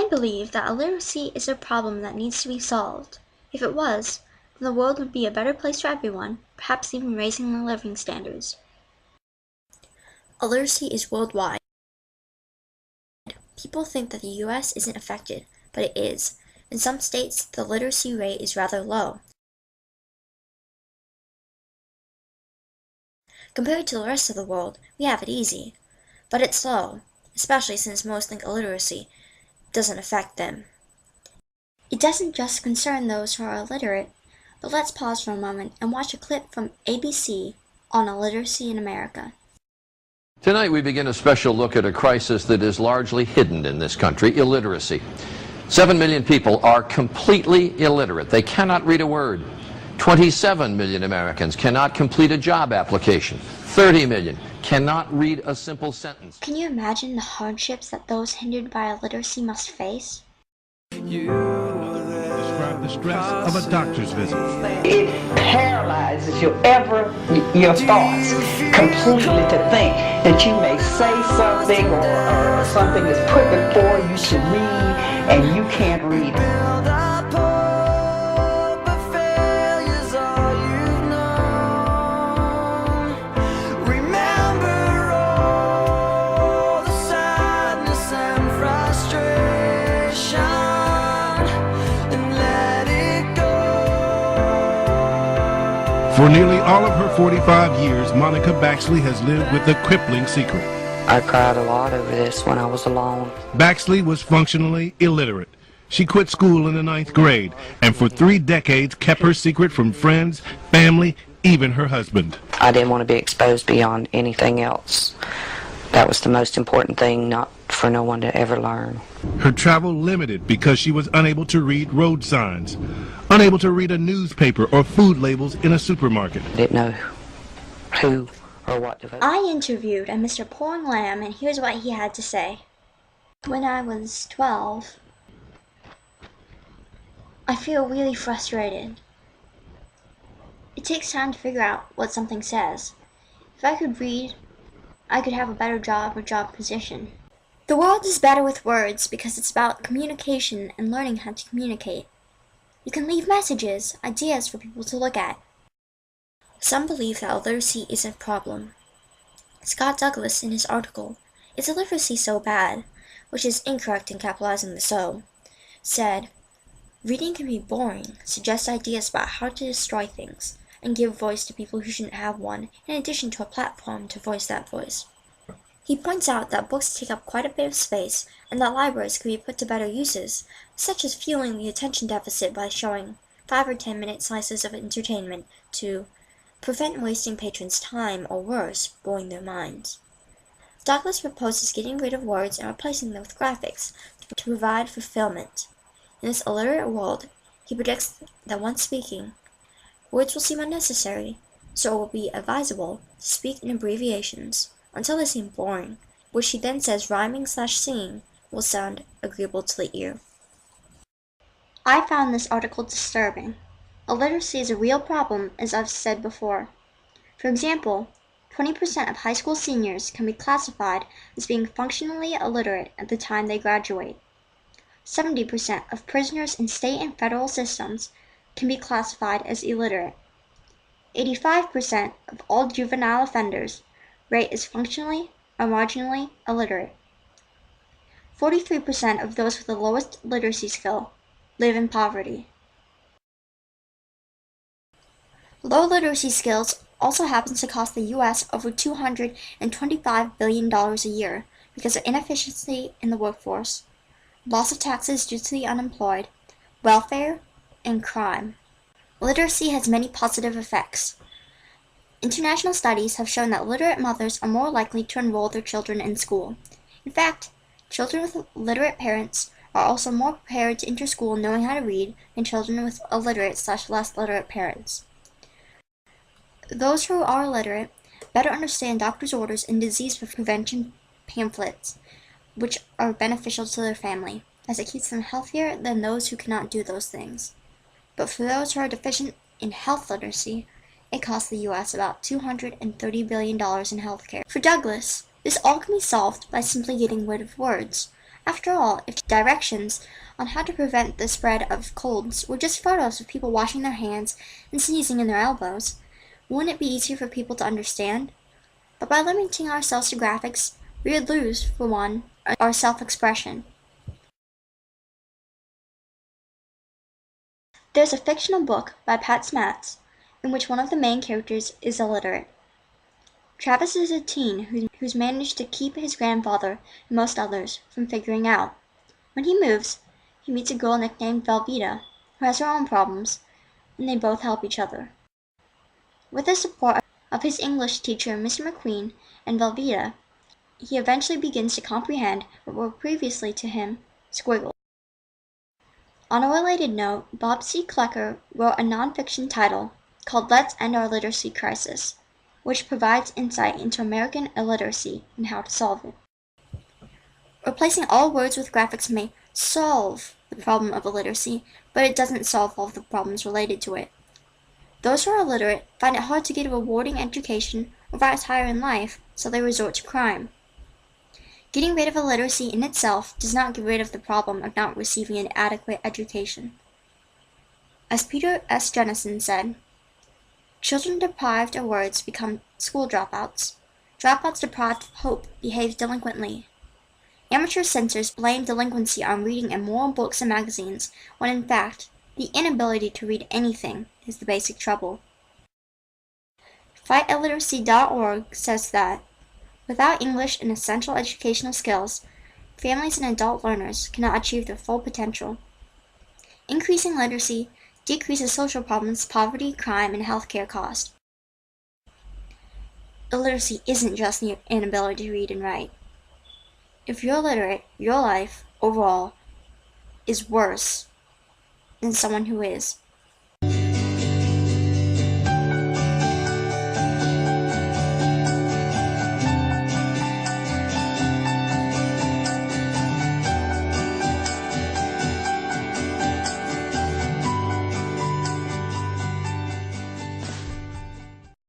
I believe that illiteracy is a problem that needs to be solved. If it was, then the world would be a better place for everyone, perhaps even raising the living standards. Illiteracy is worldwide. People think that the U.S. isn't affected, but it is. In some states, the literacy rate is rather low. Compared to the rest of the world, we have it easy. But it's low, especially since most think illiteracy doesn't affect them. It doesn't just concern those who are illiterate, but let's pause for a moment and watch a clip from ABC on illiteracy in America. Tonight we begin a special look at a crisis that is largely hidden in this country, illiteracy. 7 million people are completely illiterate. They cannot read a word. 27 million Americans cannot complete a job application. 30 million cannot read a simple sentence. Can you imagine the hardships that those hindered by illiteracy must face? Describe the stress of a doctor's visit. It paralyzes your thoughts completely to think that you may say something or something is put before you to read and you can't read it. For nearly all of her 45 years, Monica Baxley has lived with a crippling secret. I cried a lot over this when I was alone. Baxley was functionally illiterate. She quit school in the 9th grade and for 3 decades kept her secret from friends, family, even her husband. I didn't want to be exposed beyond anything else. That was the most important thing, not for no one to ever learn. Her travel limited because she was unable to read road signs, unable to read a newspaper or food labels in a supermarket. I didn't know who or what to vote. I interviewed a Mr. Pouring Lamb, and here's what he had to say. When I was 12, I feel really frustrated. It takes time to figure out what something says. If I could read, I could have a better job or job position. The world is better with words because it's about communication and learning how to communicate. You can leave messages, ideas for people to look at. Some believe that illiteracy isn't a problem. Scott Douglas, in his article, "Is Illiteracy So Bad?", which is incorrect in capitalizing the so, said, "Reading can be boring, suggest ideas about how to destroy things, and give voice to people who shouldn't have one, in addition to a platform to voice that voice." He points out that books take up quite a bit of space, and that libraries could be put to better uses, such as fueling the attention deficit by showing 5 or 10-minute slices of entertainment to prevent wasting patrons' time, or worse, boring their minds. Douglas proposes getting rid of words and replacing them with graphics to provide fulfillment. In this illiterate world, he predicts that once speaking, words will seem unnecessary, so it will be advisable to speak in abbreviations until they seem boring, which he then says rhyming/singing will sound agreeable to the ear. I found this article disturbing. Illiteracy is a real problem, as I've said before. For example, 20% of high school seniors can be classified as being functionally illiterate at the time they graduate. 70% of prisoners in state and federal systems can be classified as illiterate. 85% of all juvenile offenders rate as functionally or marginally illiterate. 43% of those with the lowest literacy skill live in poverty. Low literacy skills also happens to cost the U.S. over $225 billion a year because of inefficiency in the workforce, loss of taxes due to the unemployed, welfare, and crime. Literacy has many positive effects. International studies have shown that literate mothers are more likely to enroll their children in school. In fact, children with literate parents are also more prepared to enter school knowing how to read than children with illiterate/less literate parents. Those who are illiterate better understand doctor's orders and disease prevention pamphlets, which are beneficial to their family, as it keeps them healthier than those who cannot do those things. But for those who are deficient in health literacy, it costs the U.S. about $230 billion in healthcare. For Douglas, this all can be solved by simply getting rid of words. After all, if directions on how to prevent the spread of colds were just photos of people washing their hands and sneezing in their elbows, wouldn't it be easier for people to understand? But by limiting ourselves to graphics, we would lose, for one, our self-expression. There's a fictional book by Pat Smatz in which one of the main characters is illiterate. Travis is a teen who's managed to keep his grandfather and most others from figuring out. When he moves, he meets a girl nicknamed Velveeta who has her own problems, and they both help each other. With the support of his English teacher, Mr. McQueen, and Velveeta, he eventually begins to comprehend what were previously to him squiggles. On a related note, Bob C. Klecker wrote a nonfiction title called Let's End Our Literacy Crisis, which provides insight into American illiteracy and how to solve it. Replacing all words with graphics may solve the problem of illiteracy, but it doesn't solve all of the problems related to it. Those who are illiterate find it hard to get a rewarding education or rise higher in life, so they resort to crime. Getting rid of illiteracy in itself does not get rid of the problem of not receiving an adequate education. As Peter S. Jennison said, children deprived of words become school dropouts. Dropouts deprived of hope behave delinquently. Amateur censors blame delinquency on reading immoral books and magazines, when in fact, the inability to read anything is the basic trouble. FightIlliteracy.org says that, without English and essential educational skills, families and adult learners cannot achieve their full potential. Increasing literacy decreases social problems, poverty, crime, and healthcare costs. Illiteracy isn't just the inability to read and write. If you're illiterate, your life, overall, is worse than someone who is.